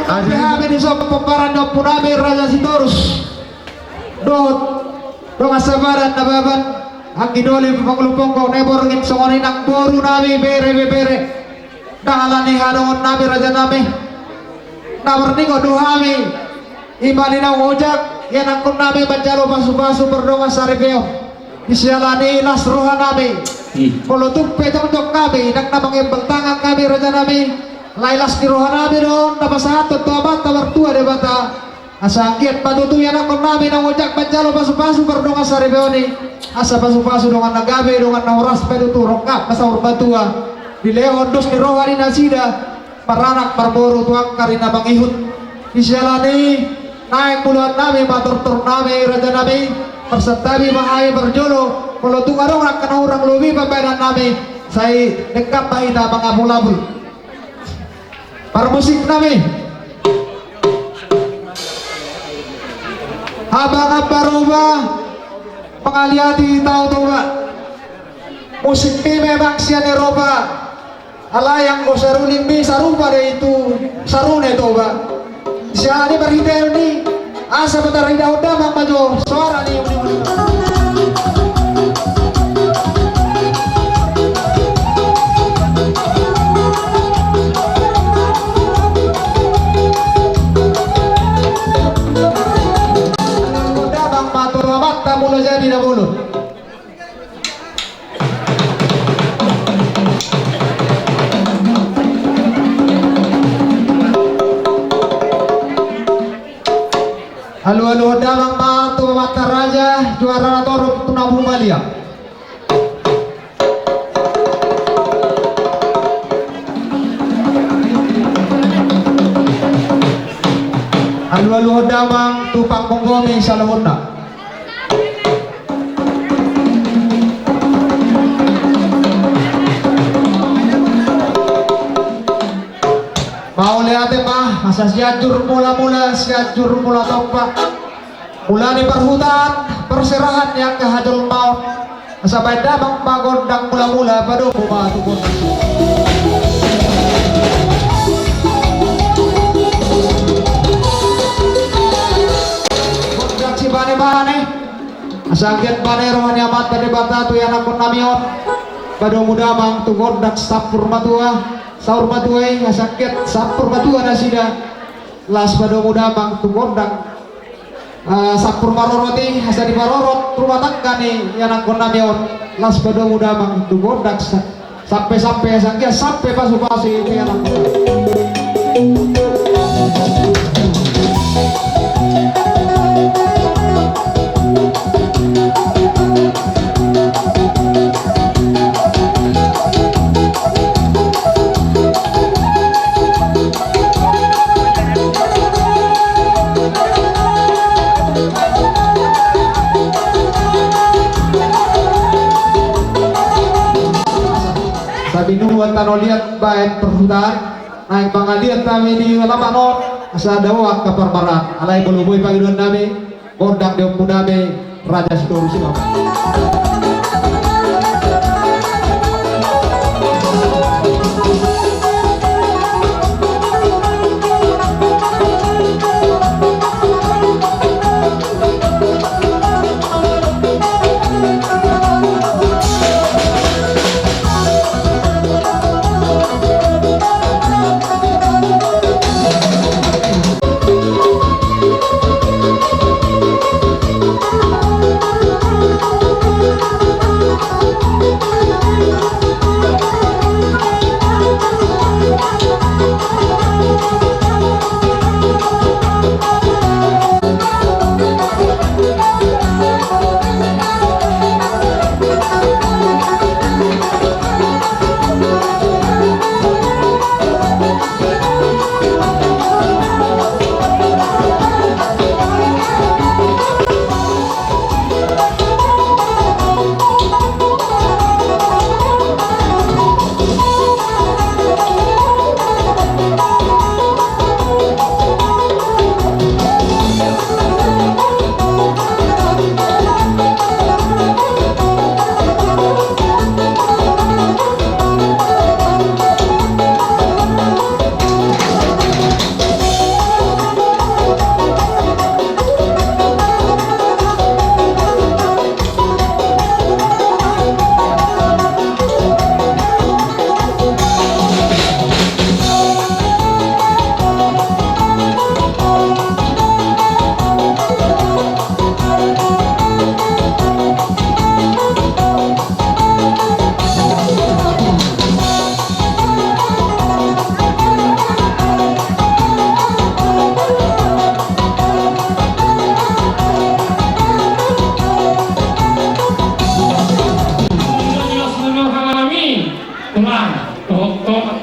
kami di sob pemparan do punami Raja Sitorus dot dong asabaran nababan ang idoli paglupong ko nebor ngin songoni nang boru nami bere dangalani hadongon nami raja nami nabar ningo duhami imani na ojak yan ang kun nami banjalo pasu berdonga saribeo isyalani ilas roha nami kalau tupe tong kami nang namang imbang tangan kami raja nami lailas di roha nami doon napasahat to abata bertua debata asakit patutuyan ang kun nami nang ojak banjalo pasu berdonga saribeo ni asa pasu dengan nagabe dengan nauras peduturok kap masa urbatua di leon dos di roha ni nasida paranak parboru tuang karina bangihut isyalani naik puluhan nami matur nami raja nami persetabi bahaya berjolo kalau tu kadang orang lebih pembayaran nami saya dekat bahita mangabul-abul para musik nami abang roba pengaliati tahu Pak musik ini memang siane roba ala yang go sarunin mi sarupa deh itu sarune itu Pak siane berhidayah ini asa bentar hidaw damang maju suara nih damang matur amat tamu jadi dahulu halo damang matu mata raja juara toro tunabu malia halo damang tupang penggomi salawuna mau lihat mah masa siajur mula tompa mula di perhutan perserahan yang kehajul maut sampai damang pagondang mula pada rumah tukun gondang si bane asangkiat bane rohani amat tadi bata tu yang akun namion pada mudamang tu gondang sapur matua saur batuai sakit sapur batua nasida las pada muda mang tu gondang sapur maroroti hasa di marorot rumah tangga nih yang nak namion las pada muda mang tu gondang sampai sakit sampai pasu itu yang nak binuan tano lihat baik perhutan naik pangalian kami di lapangan asa dawa kapar barat alai buluboy pagidon nami gondang diom nami Raja Sitorus sila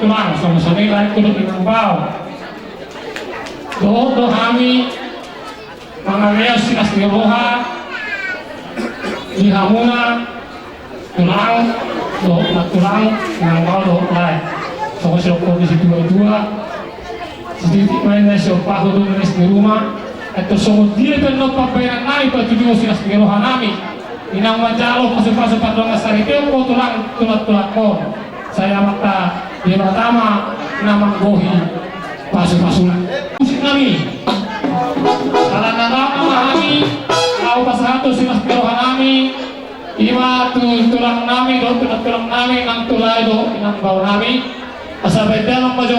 tulang sama senilai turut inambau do kami mengalir sinas diroha dihamuna tulang do tulang inambau do lain sama siapa kondisi dua sedikit mainnya siapa kudu nulis di rumah itu semua dia dan lupa bayaran naik batu juga sinas diroha nami inang majalo pasuk-pasuk padong asari tempo tulang ko saya mata dia pertama nama gohi pasuk-pasuk musik nami salah nama kami kau pasatu sinas diroha nami ima tulang nami do tulang nami nang tulai do inang bau nami asal beda nang majo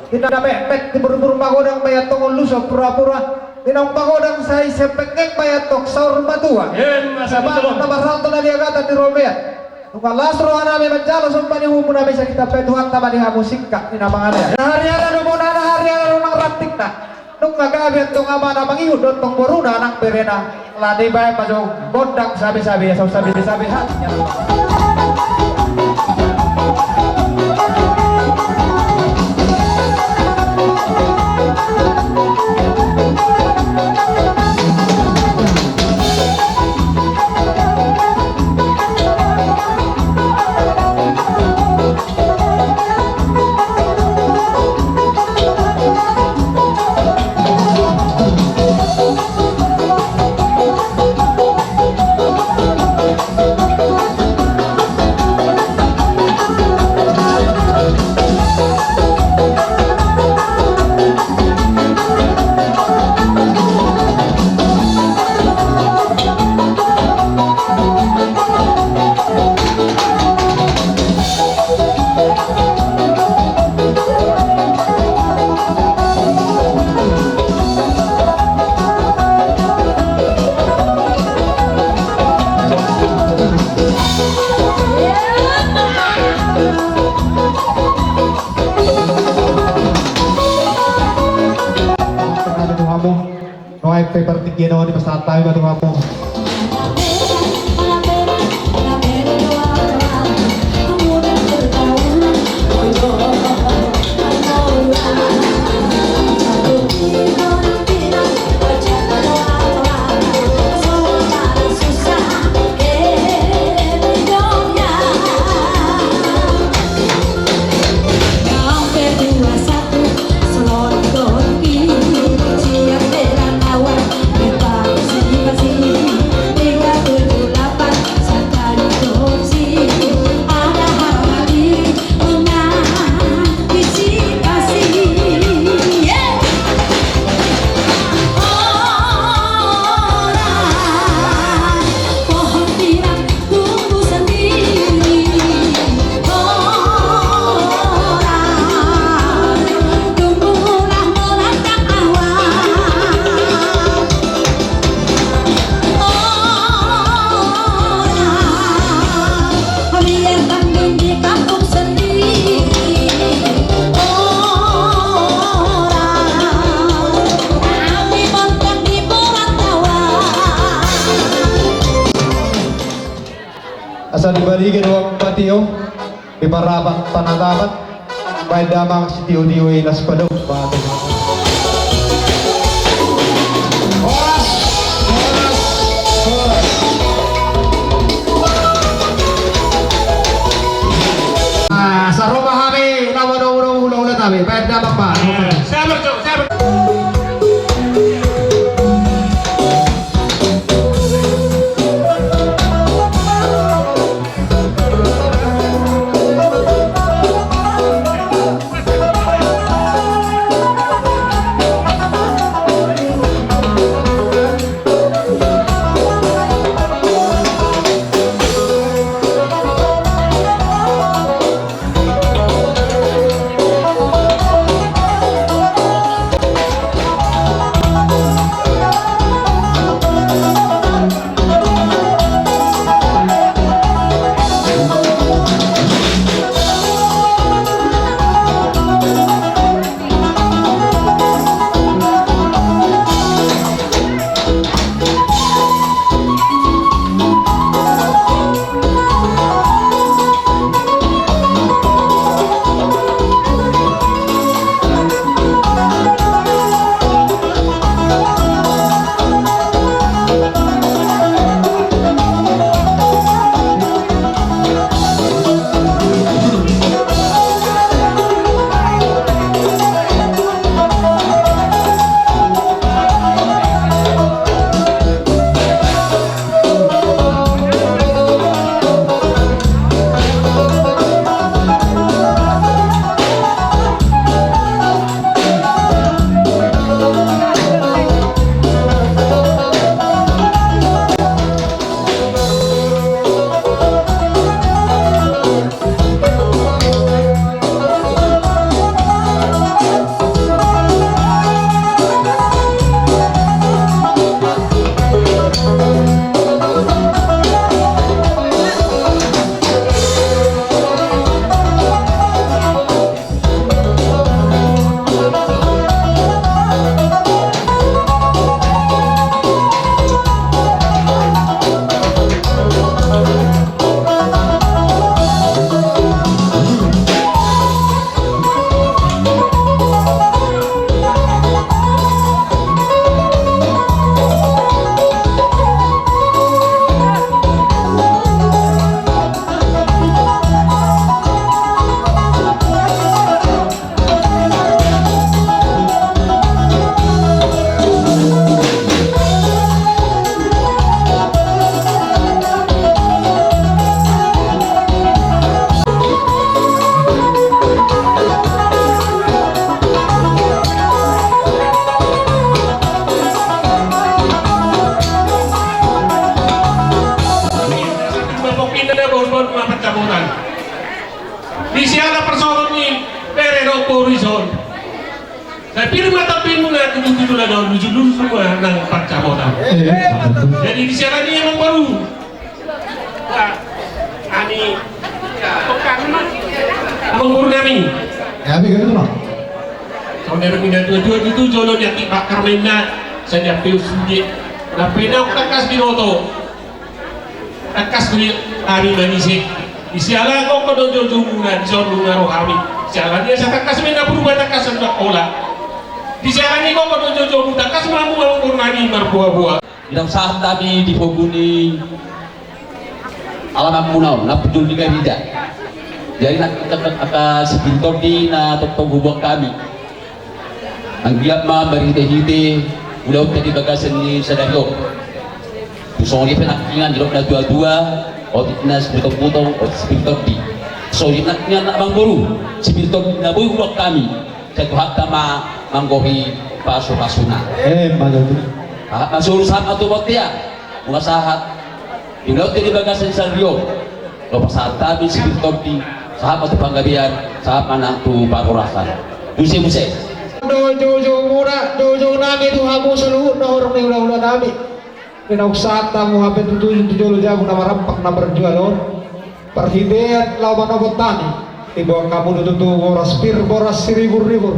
Tidak mepet di buru-buru pagodang bayat tongol lusok pura-pura tinong pagodang sa isepekeng bayat tok saur matua sabang nabarang to na liagatan di Romea nung alastro anami manjalo sumpani humu na bisa kita petuhan tama di musik ka inamangannya nahariana no muna nahariana no nang rantik na nung ngagabit tong ama na mangihud tong boruna nang berena ladi bay majong bodang sabi-sabi sabi-sabihan paper tigino di pasal tayo ba tunga mo Siap beran awan, bebas sih. Asa dibaligin uang patio di parapat panatapat baik damang si tio-tio ilas padong patong. Oras, oras, oras. Sa rumah kami lawan ulang-ulang kami baik damang pa. Sabar, Cok, sabar. Di siya persoalan ni Perero Horizon. Saya pilih mata pinmu na tujuh lah daun tujuh dulu semua nang Pancabotan. Jadi di siya ni emang baru. Ani abang baru kami. Ya, begitu lah. Saudara minat dua-dua itu jolon yang dibakar minat. Saya pilih sunyi. Nah, pena takas binoto. Takas beli hari manisik. Isialah kau dojo jumuna, jolu ngaruh kami. Isialah dia saya takas minat berubah takas hendak olah. Isialah ni kau dojo jolu takas mamu mengurangani berbuah-buah. Dalam saat kami dihubungi alamat munau, nak pujul di Garida. Jadi nak atas pintor di na topong hubung kami. Ang giap ma barite-hite ulau tadi bagasan ni sadayo. Pusong ni penakingan jerok na dua-dua o titnas putong-putong o pintor di. So nak bang guru si pintor na boy hubung kami. Sa tuhat ma manggohi paso-pasuna. Magal. Masuk saat atau waktu ya, mga sahat. Yung laut di bagasan sa Rio, lo pasal tabi si Victor di sahabat panggabian, sahabat mana tu pagurasan. Buse. Dojo muna, dojo namin itu hamu seluruh na orang ni ulah namin. Pinauksaat tamu hapit tujuh lo jago na marampak na berjual lor. Perhidean lawan abot tani. Tiba kamu tutu boras ribur.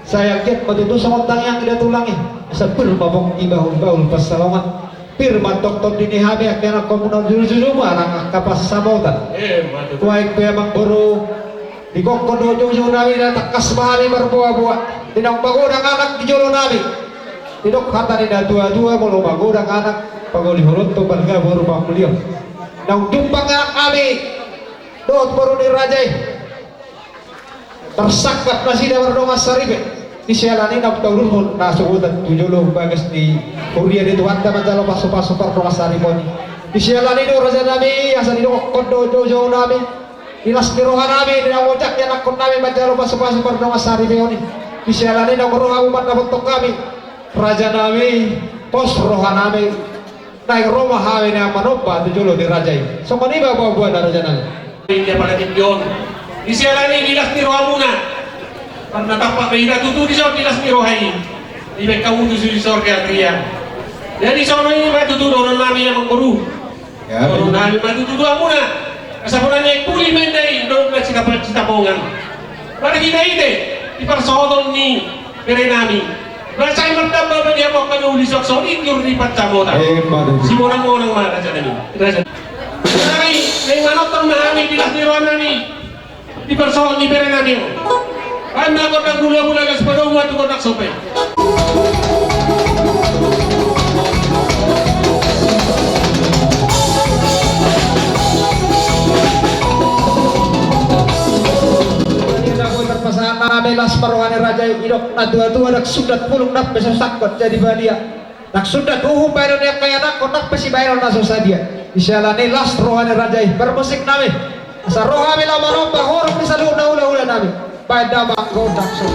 Saya yakin betul sama tang yang tidak tulangi. Sepul babong ibahul baul pasalongan. Firman Dr. Dini Hami akhirnya komunal juru-juru marang kapas samautan. Tuaik memang baru di kokon dojo nabi na takas mahami berbuah-buah. Tinang magodang anak di jolo nabi. Tinok kata ni dua-dua mau magodang anak pagoli hurut to balga baru bang beliau. Nang tumpang anak kami dot baru di rajai. Tersangkat nasi dawar dongas saribe. Di sialani nak tahu pun nasubutan tujuh lo bagas di Korea di tuan teman jalo pasu-pasu perdoas sariponi. Di sialani do raja nabi asal do kondo dojo nabi. Ilas mirohan nabi di nawojak yang nak kon nabi majalo pasu-pasu perdoas sariponi. Di sialani do roha umat nabotok kami. Raja nabi pos roha nabi naik rumah hawe na manoba tujuh lo di rajai. So kani bawa buat raja nabi. Dia pada timpion. Di sialani ilas miroha muna. Karena tapak kita tutu di sana tilas mirohai, di kamu tu di sorga kriya. Jadi sana ini matu tu orang nami yang menguru, orang nami matu tu amuna. Asapunanya kuli mendai, orang nak cita pongan. Pada kita ini di persaudan ni berenami. Rasai bertambah banyak makan ulis sok ikur di pacamota. Si orang mana saja ni. Jadi, yang mana termahami tilas mirohai ni di persaudan ni berenami. Anda kotak gula-gula gas pada umat kotak sope. Pasana melas perwane raja idok na dua-dua nak sudat pulung nak besok sakot jadi badia. Nak sudat uhum bayron yang kaya nak kotak pesi bayron na sosadia. Isyalane las rohane raja bermusik nami. Asa roha bila manomba horok bisa lu ula nami. Pada kotak so.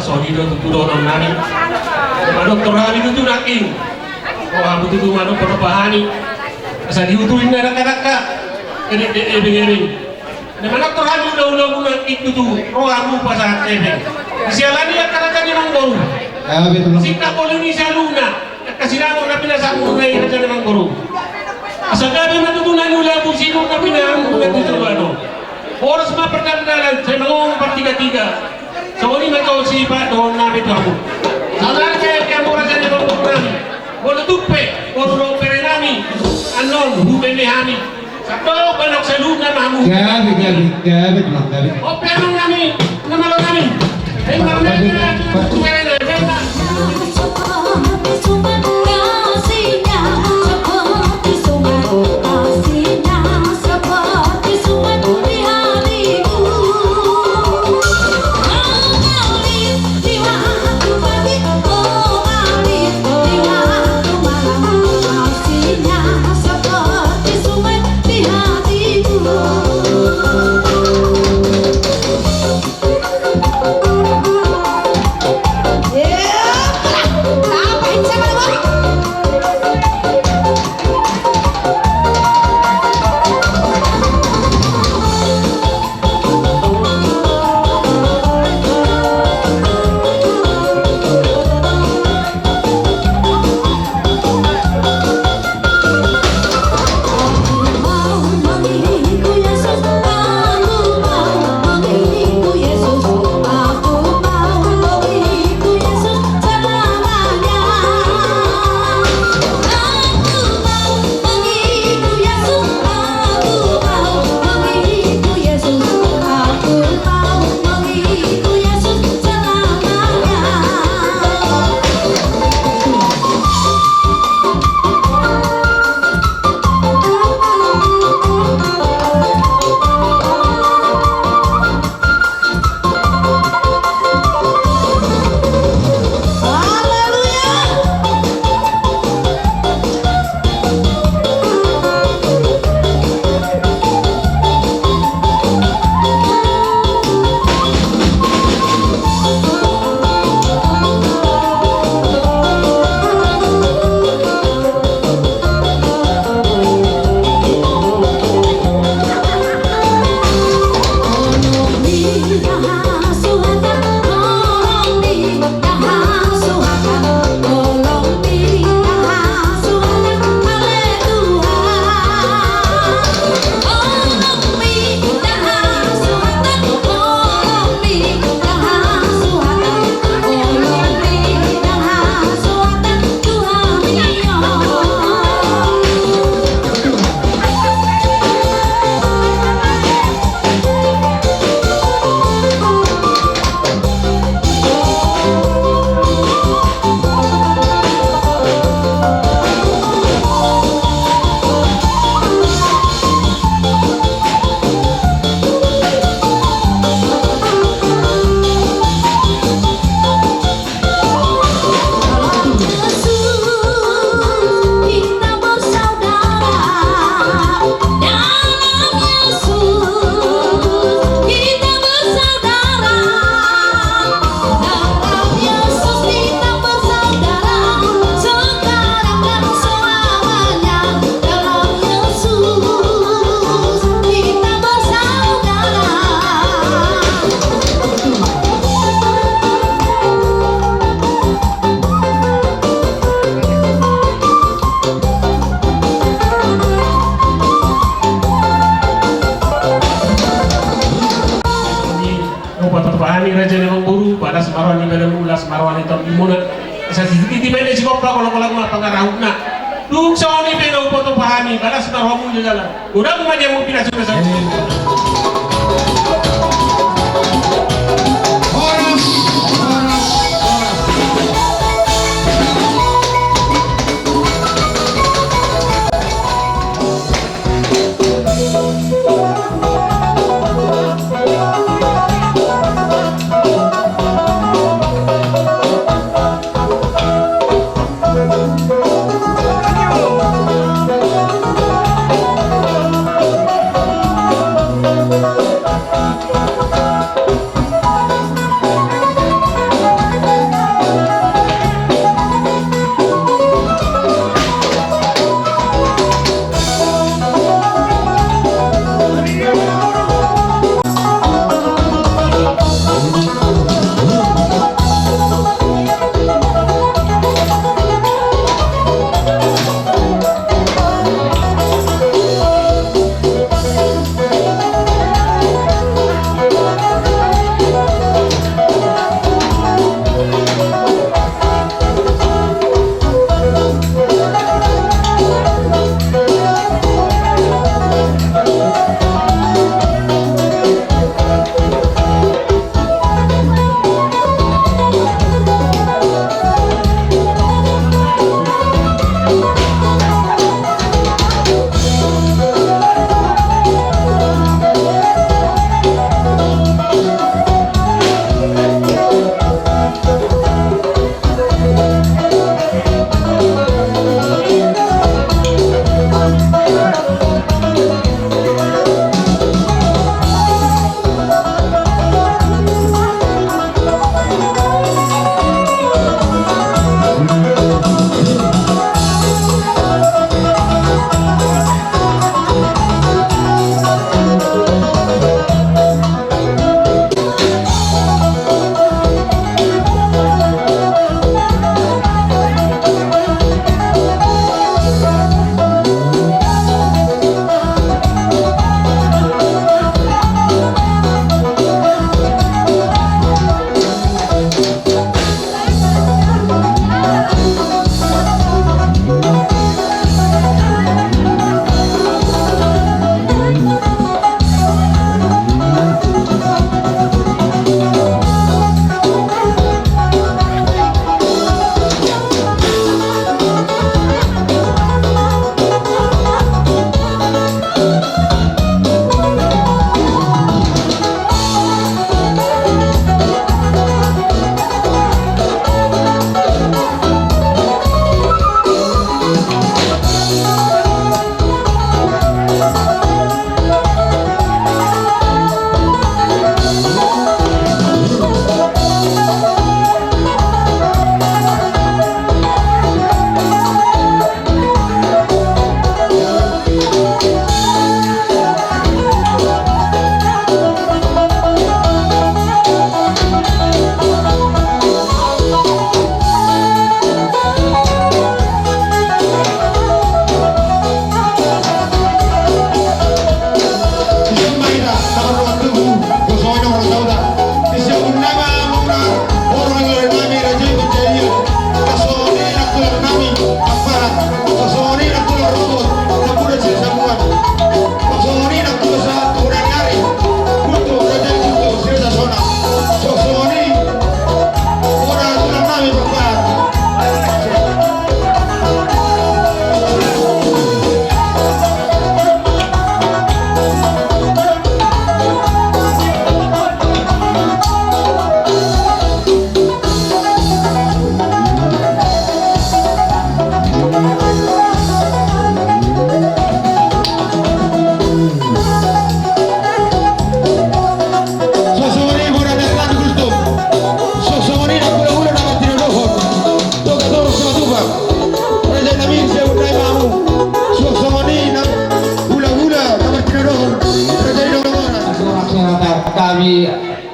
Sonido tu orang nani, manuk torani tu naking, oh betul tu manuk perbahani, asal diutuin nak, ebeng. Manuk torani udah naking tu, oh aku pasal ebeng. Sialan dia kadang-kadang memang baru. Sita Indonesia luna, kasih nama nabi nasa muna ini aja memang baru. Asal kami matutunan ulah pusing nabi nang bukan tu ano. Orang semua pertandingan, saya ngomong per 3-3. So ini mereka sifat doon namin ito ako. Salah kaya mura sa nilong namin. Wala tupe, wala pere namin. Anon, hubeme namin. Sa to, banok sa luna mamu. Gabi lang. O pero namin, namalo namin. Ay, marami na, pere na, Yeah! Apa yang nami raja ng buru pada semarwan ni dalam ulas semarwan itu imuna sa titi pwede si kopra kalau mga pangarahog na nung sa oni pero poto pahami pada semarwan mo jalan udah mo man mo pinasukan sa Oras, oras, oras.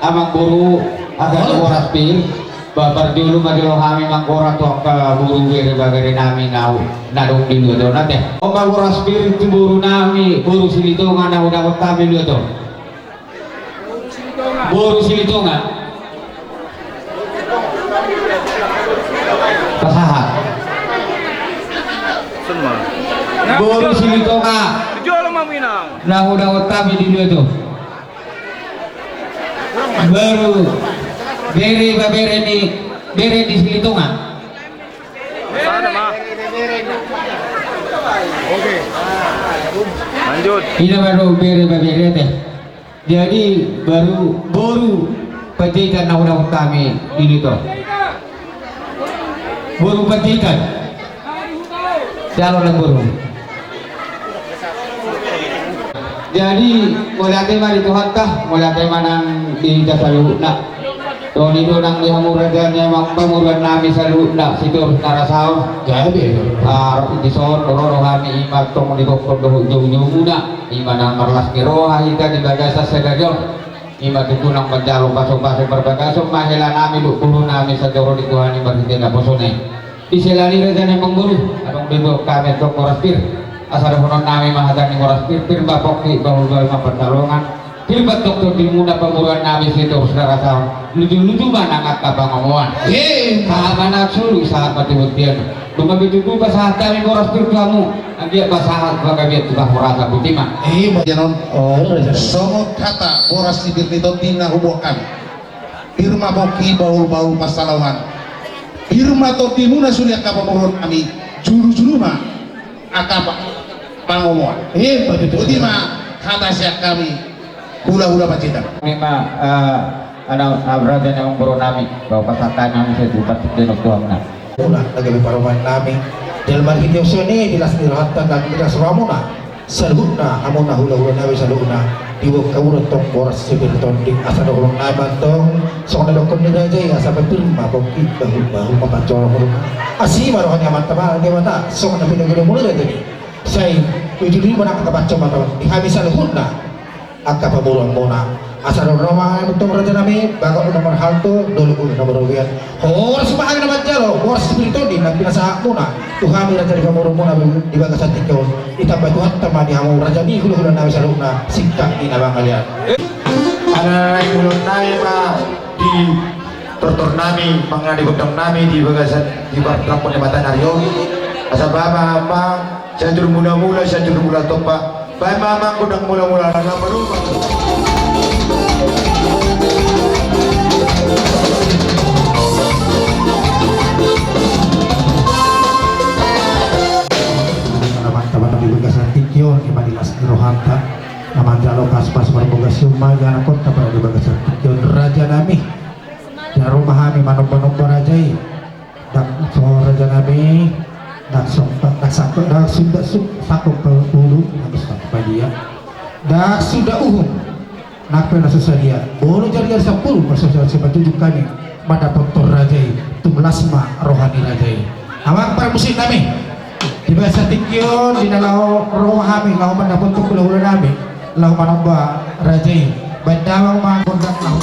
amang guru agak oras pil babar dulu magilo kami mangkora to ke buru wiri bagari nami ngau nadong dulu do nate omang oras pil itu buru nami buru silitongan na udah kami dulu to buru silitongan semua. Boru Silitonga. Jual sama Minang. Nah udah utami di dua tuh. Baru bere di Silitonga. Sana mah. Oke. Lanjut. Ini baru bere teh. Jadi boru petikan nah udah utami ini tuh. Boru petikan. Calon boru. Jadi mulai tema di Tuhan kah, mulai tema nang di dasalu nak. Doni do nang di hamuradan emang pamuran nami salu nak situ narasau. Jadi di soal rohani imat tong di kokor do jauh muna. Iman nang marlas kiroha hita di bagasa segajon. Imat itu nang menjalo pasok berbagaso mahela nami lu kulo nami sajoro di Tuhan imat hita posone. Di selani redan emang guru, adong dino kami tok koraspir. Asal honon nami mahadani koraspir pir bapokti bahul pertalongan. Pilbat dokter di muda pemuruan nami situ saudara sahur. Lucu-lucu mana ngakak bangomongan. Sahabat naksulu saat mati butian. Bunga begitu saat kami koraspir kamu. Dia basahat bagaimana tukah merasa butima. Janon somot kata boras sibir nito tina hubokan. Firma boki baul pasalawan. Firma to timuna surya kapamurun kami juru-juru mah akapa pangomoan. Butima kata siap kami hula-hula pacita. Memang anak abrada yang beronami bahwa pasatan yang saya buat di Tuhan. Una lagi paruman nami dalam video sini dilas dirahatan dan dilas ramona saluna amona hula-hula nabi saluna diwo kawulo tong boras sibir tonding asal ulung naban tong sokna dokon ni raja asa patirma bokit bahu papancoro ulung asima rohanya mantaba dia mata sokna pinagolo mulai tadi saya ujuli mana kapancoro mata di habisal hunna akka pamuruan mona asal Roma betul raja nami bakal nomor halto dulu nomor wian horas mahal nama jalo horas spirito di nabi nasa muna Tuhan raja di kamar muna di bagasan tikau ditambah Tuhan tema di hamu raja di hulu nabi saluna sikap di nabang kalian Ada hulu nami mah di tortor nami mangadi godong nami di bagasan di lakon di mata nario asal bama apa sanjur mula-mula sanjur mula topa bae mama godong mula-mula nang berubah. teman-teman di bagasan tikio di madilas rohanta naman jalo pas berboga summa gana kota pada di bagasan tikio raja nami dan rumah kami manomba rajai dak so raja nami dak sompat dak satu dak sudah satu peluru habis apa dia dak sudah nak pernah sesadia boleh jadi 10 pasal sebab tujuh kami pada doktor rajai tumlasma rohani rajai awak para musik nami di bahasa tikyo di dalam roh kami lau mendapun tu pulau nami lau manamba rajai bandawang mangkondang lau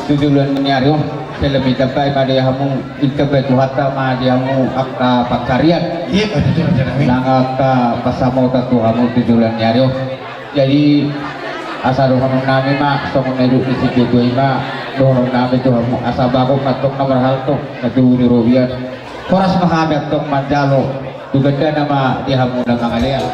tujuan menyario lebih sampai pada hamu ikabai tuhata ma diamu akka pakarian iya pada itu raja nami nang akka pasamo tatu hamu tujuan menyario Jadi asa dohon namin ma tong medyo isip ko ma dohon namin to asa bago matok na marhalto na tuuri robian. Oras mahamit tong Mandalo tugad ka na ma dihamon ng mga liyan.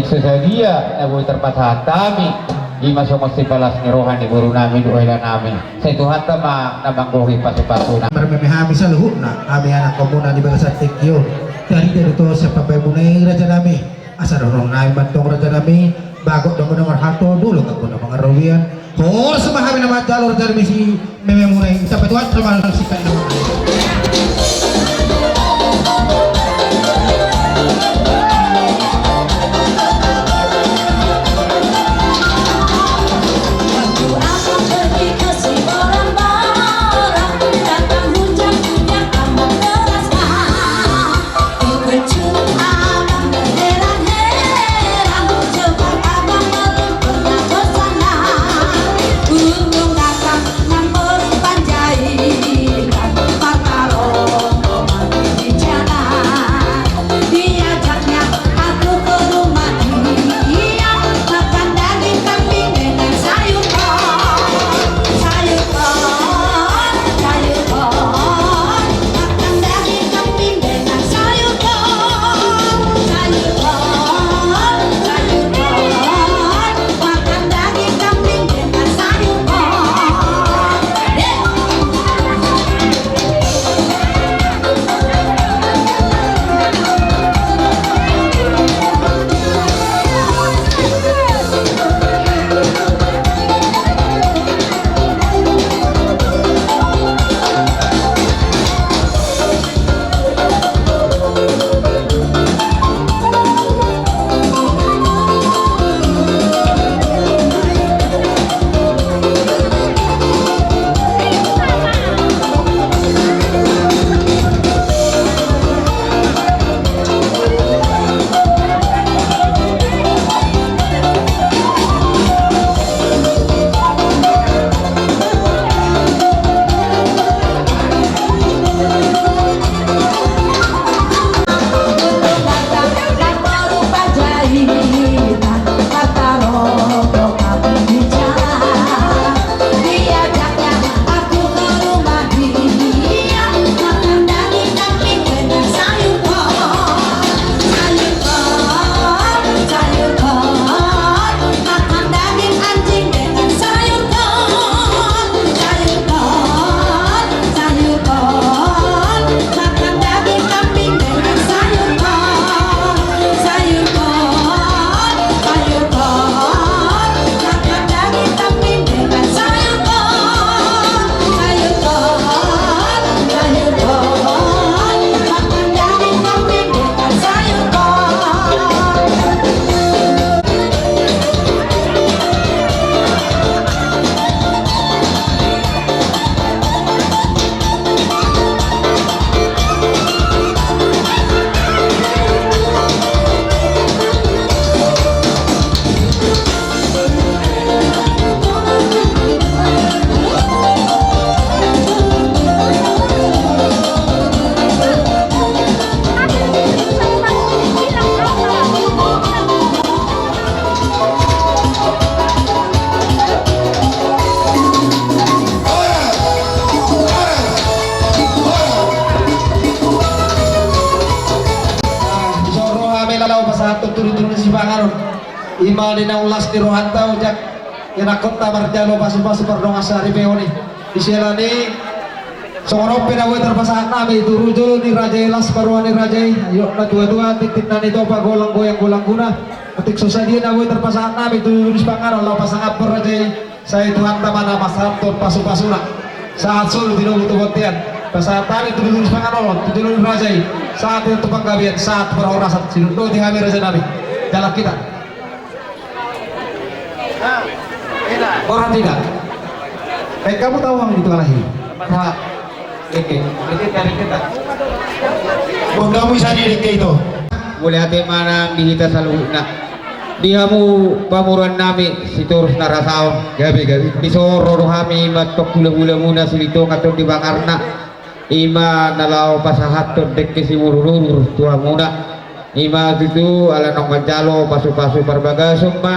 tikso sa dia na boy terpasat kami ima somos si palas ni rohani guru namin duela namin sa Tuhan tama na manggohi pasu-pasu na Marmemehami sa luhut na kami anak komuna di bangsa Tekyo dari dito sa papaybunay raja nami asa dorong namin bantong raja nami bago dong nomor hato dulu ka kuna mga rawian hor sa mahami na majalor dari si mememunay sa patuan sa mga sikat na Ima din ang ulas ni Rohanta ujak yanakot ta marjalo pasu-pasu perdonga sari peoni di sela ni songoro pinawe terpasahan nami turu jolo ni Raja Elas paruan ni Raja ayo na dua-dua titik na nito pa golang goyang golang guna ketik susah dia nawe terpasahan nami turu di pangaron law pasang apor Raja saya Tuhan tamana masaton pasu-pasuna saat solo dino butuh-butian pasahan tami turu di pangaron turu Raja saat itu panggabian saat perorasat sinundo di hamil Raja nabi jalan kita orang tidak. Kamu tahu orang itu lahir? Nah, oke, dari kita. Kamu bisa diri itu. Mulai hati mana dihita saluna. Dihamu pamuran nami si turus narasaon. Gabi. Bisoro rohami matok gula-gula muna silito katong dibakarna. Ima nalaw pasahat to dekke si mururur tua muna. Ima itu ala nong manjalo pasu-pasu parbagasong ma.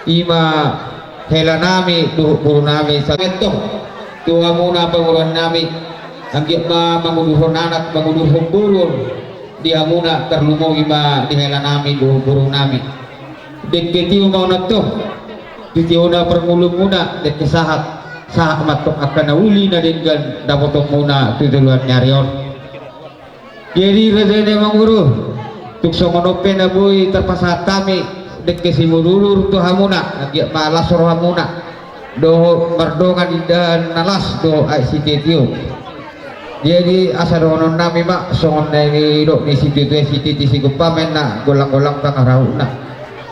Ima hela nami duhur nami sa ito tuwa muna panguruan nami ang ma manguduhon anak manguduhon burun dia muna terlumo ima di hela nami duhur nami Deketi mau nato titiuna permulu muna dek sahat sahat matok akan uli na dengan dapotok muna tutuluan nyarion. Jadi rezeki mang guru tuk songonope na boy terpasat kami dek kesimululur tu hamuna lagi malas roh hamuna do mardongan dan nalas do ai sititio. Jadi asal onon nami mak songon dari do ni sititi sigupamen na golang-golang tangarau na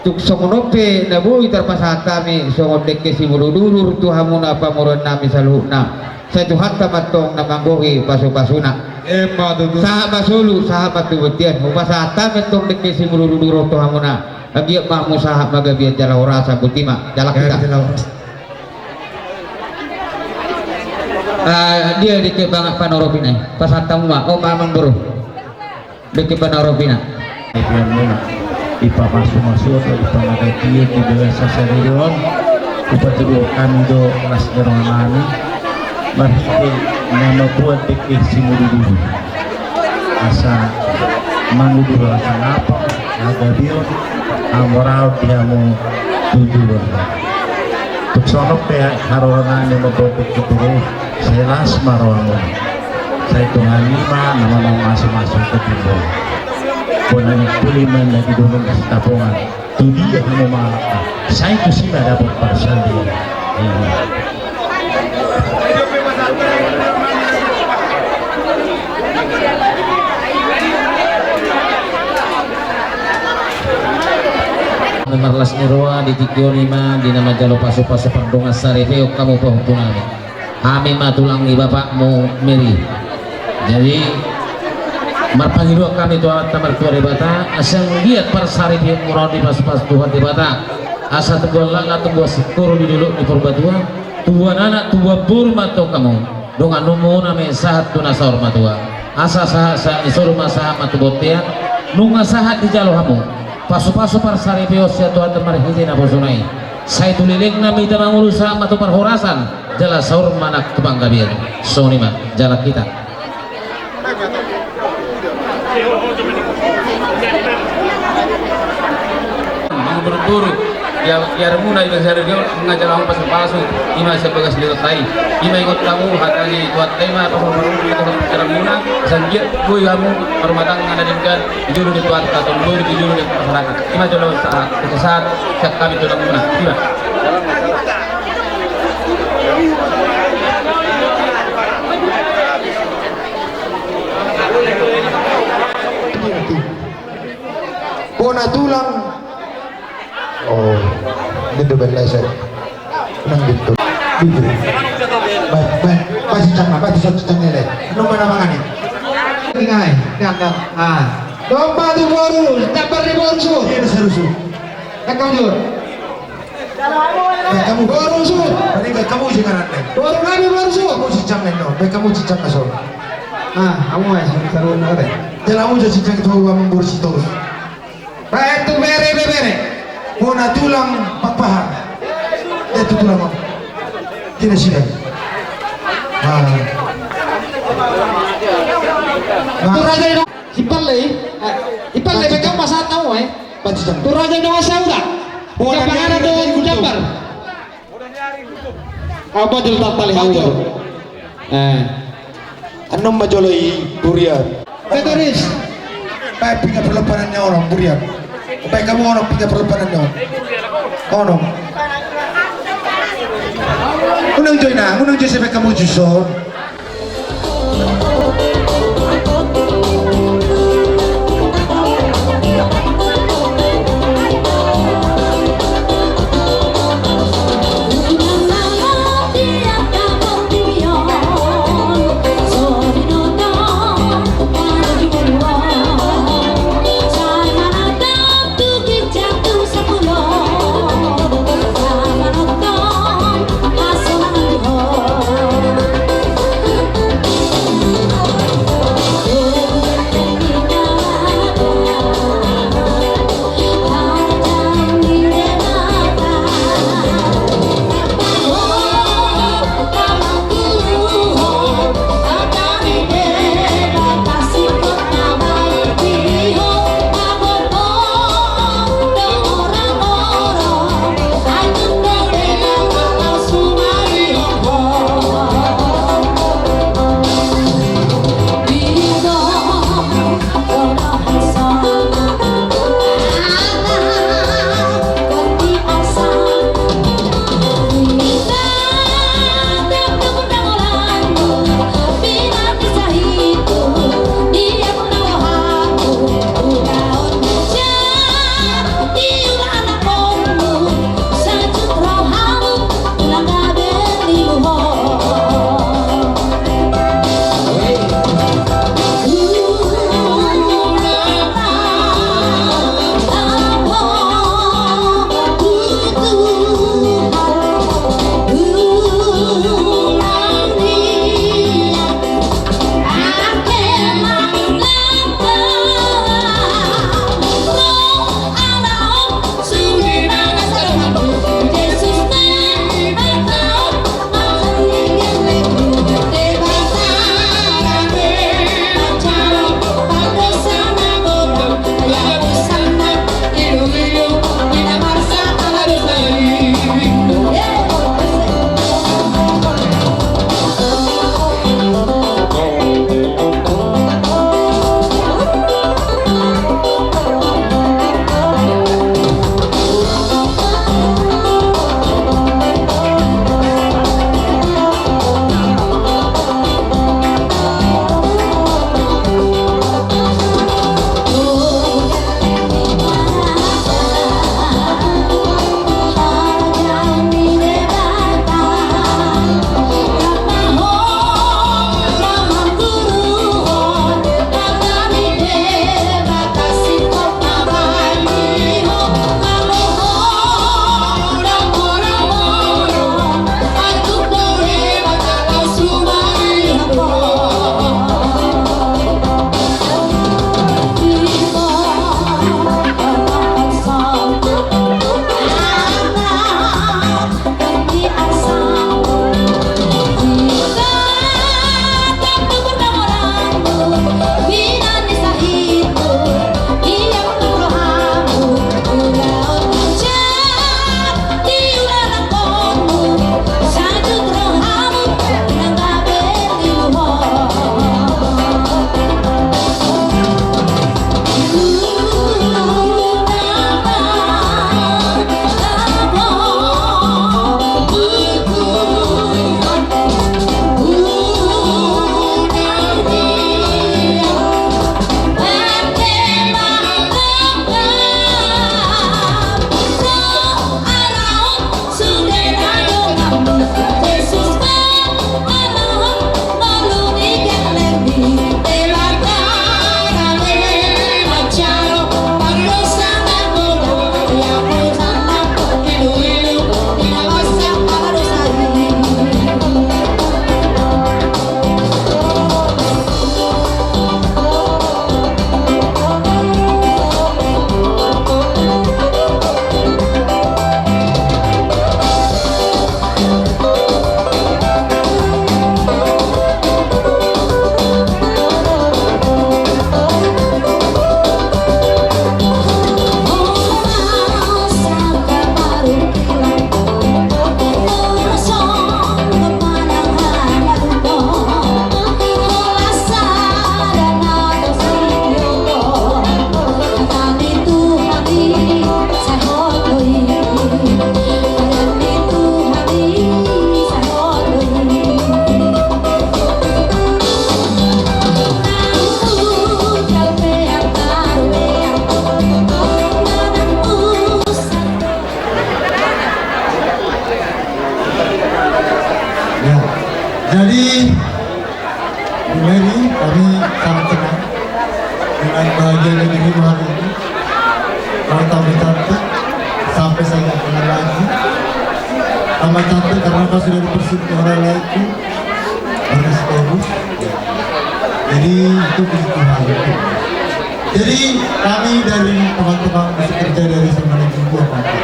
tuk songonope na boy terpasat kami songon dek kesimululur tu hamuna pamuron nami saluna saya Tuhan tamatong na manggohi pasu-pasuna sahabat sulu sahabat tubetian upasa tamet tong dek kesimululur tu hamuna lagi mak musaha magabian jalau rasa butima jalak kita dia di kebangat panoropina pasat tamu oh mamang buru di panoropina ipa masuk atau ipa nagatiya di dewasa sariron upatulo kami do kelas geronani marhiti nama buat dekih simululu asa mangudur asa ngapa nagabil amorau diamu tujuan tuk sonok pihak haronani membuat keturu selas marwamu saya tungan lima nama masuk-masuk ke timur punan kuliman lagi dorong ke tapungan tu dia kamu maafkan saya tu sih dapat parcel dia Marlas Nirwa di Tikio 5 di nama jalo pasu-pasu perdongan sarifeo kamu penghukungan kami matulangi bapakmu Miri jadi marpangiro kami tu alat tamar tua debata asal lihat para sarifeo murah di pasu-pasu Tuhan debata asa tebuan langa tebuan sikuru di dulu di perbatua tubuan anak tubuan burma to kamu dengan numuna me sahat tuna sahur matua asa sahat disuruh masahat matubotia nunga sahat di jalo kamu pasu-pasu para saripeo sia Tuhan temar hiji na bosunai saya tulilik nami tamang urusan matu perhorasan jala sahur manak tubang gabir sonima jala kita buru-buru ya remuna ibang saripeo mengajar orang pasu-pasu ima sebagai lihat tai ima ikut kamu hatani tuat tema pasu-pasu itu remuna sanjir boy kamu rumah tangga ngadakan juru di tuat atau juru di masyarakat ima jolo saat kami tu remuna ima Bona tulang. Oh, dito belai saya. Nang dito. Dito. Baik, pasti cang, pasti cang nilai. Nomor nama kan ini? Ingay, nang domba di boru, tapar di boru su. Ini serusu. Nakam jur. Kamu Boru su. Tadi kamu sih kan anda. Boru nabi boru su. Kamu sih cang neno. Kamu sih cang kasor. Kamu ay seru na rin. Jalan jadi cang itu kamu bersih terus. Baik tu bere. Bona tulang papahan. Itu tulang apa? Tidak sih. Tu raja ino ipalle bekam masat tahu Pasti cang. tu raja ino asauda. Bona Jangan ada nyari jambar. Apa dulu tak paling hawa? Anong majoloi durian. Peteris. Baik punya perlepanannya orang durian. Baik kamu orang punya perlepanannya orang. Orang. Unang joy sampai kamu juson. menjaga dirimu hari ini. Kau tambah cantik sampai saya nggak kenal lagi. Tambah cantik karena kau sudah dipersiapkan orang lainku. Harus terus. Jadi itu begitu hal itu. Jadi kami dari teman-teman musik kerja dari Semarang Dua Pantai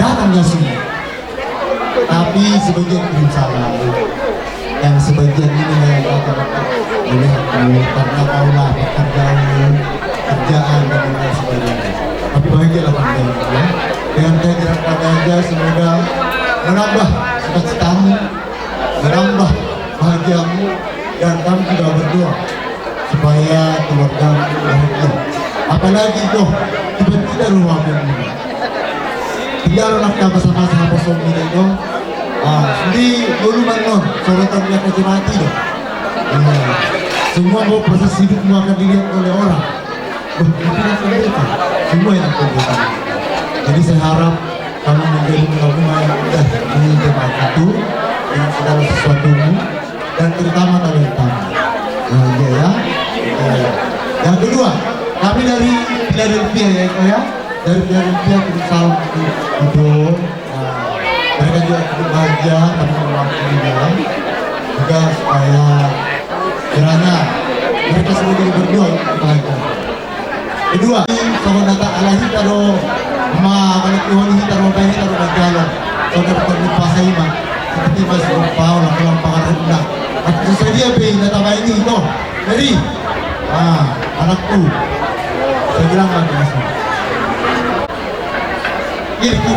datangnya sini. Tapi sebagian belum salah. Yang sebagian ini yang datang oleh karena kaulah kerjaan dan lain sebagainya. Tapi bahagialah kita ya. Dengan kehadiran Anda semoga menambah sukacitamu, menambah bahagiamu, dan kami juga berdoa supaya keluarga bahagia. Apalagi tuh tiba-tiba rumah ini. Tinggal nak bersama-sama posong ini itu. Jadi dulu manon sorotan yang kasih mati dong. Semua mau proses hidupmu akan dilihat oleh orang. Semua yang akan dilihat. Jadi saya harap kamu menjadi rumah yang mudah mengingat itu dengan segala sesuatumu dan terutama talenta. Ya. Yang kedua, kami dari Philadelphia ya. Dari Philadelphia kita salam untuk mereka juga cukup bahagia kami mewakili dalam juga supaya kiranya mereka semua jadi berdoa untuk bahagia. Kedua, sama data alahi taro balik Tuhan ini taro bayi taro bagalo saudara terlupa saya mah seperti mas Pau lah kelang pangan rendah. Aku sedia be data bayi ini itu. Jadi anakku saya bilang lagi mas. Kiri.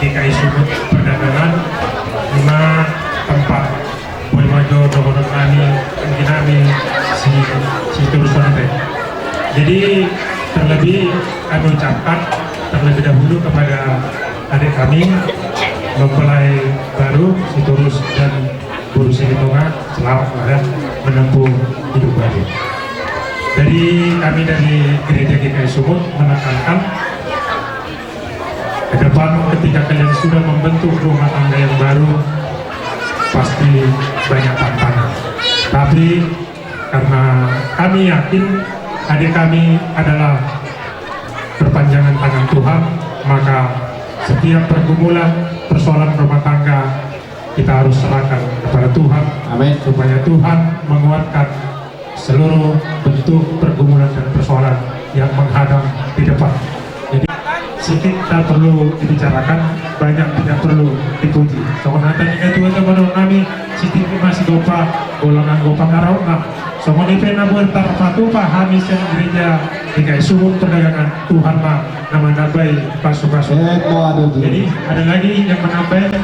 DKI Sumut Perdagangan 5 tempat boleh maju dorongan kami si terus nanti. Jadi terlebih kami ucapkan terlebih dahulu kepada adik kami mempelai baru si Turus dan Bu Silitonga selamat menempuh hidup baru. Dari kami dari Gereja GKI Sumut menekankan ke depan ketika kalian sudah membentuk rumah tangga yang baru pasti banyak tantangan, tapi karena kami yakin adik kami adalah perpanjangan tangan Tuhan, maka setiap pergumulan persoalan rumah tangga kita harus serahkan kepada Tuhan. Amin. Supaya Tuhan menguatkan seluruh bentuk pergumulan dan persoalan yang menghadang di depan. Jadi sedikit tak perlu dibicarakan, banyak tidak perlu dipuji. Soalnya tadi itu teman-teman kami sedikit masih gopa golongan gopa karauna. Soalnya pena buat tarpatu pahami sen gereja GKI Sumut Perdagangan Tuhan mah nama nabai pasu-pasu. Jadi ada lagi yang menambah.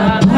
Marpo